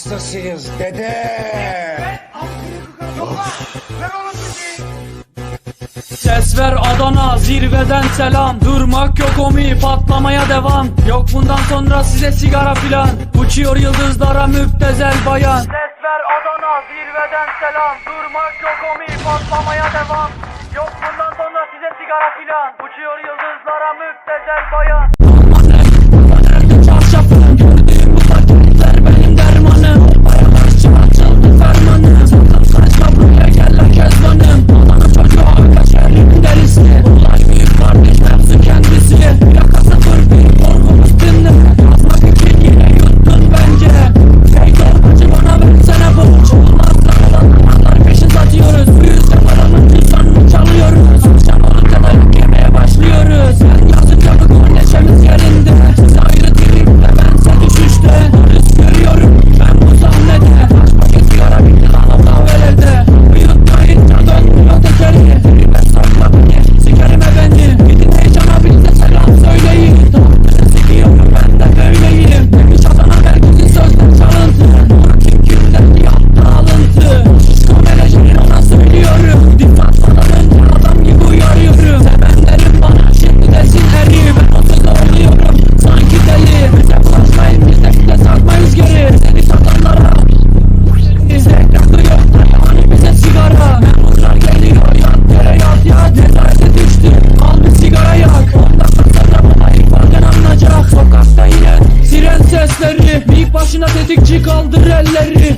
hastasıyız dede. Ses ver Adana, zirveden selam. Durmak yok omi, patlamaya devam. Yok bundan sonra size sigara filan. Uçuyor yıldızlara müptezel bayan. Ses ver Adana, zirveden selam. Durmak yok omi, patlamaya devam. Yok bundan sonra size sigara filan. Uçuyor yıldızlara müptezel bayan. Nerede çarşafım, gördüğüm bu paketler benim dermanım. Paralar açıldı fermanım. Sakın kaçma buraya gel la kezbanım. Adana çocuğu kaçerim derisi. Olay büyük kardeş mevzu kendisi. Yaka sıfır bir korkumuz dinle. Yazmak için yine yuttun bence. Hey torbacı bana versene borç. Olmazsa olanlar peşin satıyoruz. Bu yüzden paranın cüzdanını çalıyoruz. Akşam olunca da yük yemeye başlıyoruz. Sen yazınca bugün neşemiz yerinde. Siz ayrı tripte bense düşüşte. Polis görüyorum ben bu sahnede. Kaçmak sigara bitti lan o kahvelerde. Uyutmayınca dönmüyor tekeri. Tribe sokma beni, sikerime beni. Gidin heyecana bize selam söyleyin. Tahtını sikiyorum ben de böyleyim. Demiş Adana merkezi sözler çalıntı. Kim kimden yaptı alıntı. Şişko menajerin ona söylüyorum. Diktatmadan önce adam gibi uyarıyorum. Sevenlerim bana şimdi desin eri. Ben o sözü oluyorum sanki deli. Bize bulaşmayın biz de sarmayız geri. Seni satanlara tekrar duyuyor yani bize sigara. Memurlar geliyor yat yere yat. Nezarete düştü al bir sigara yak. Ondan sonra bana ifaden anlayacak. Sokakta yine siren sesleri. Mik başına tetikçi kaldır elleri.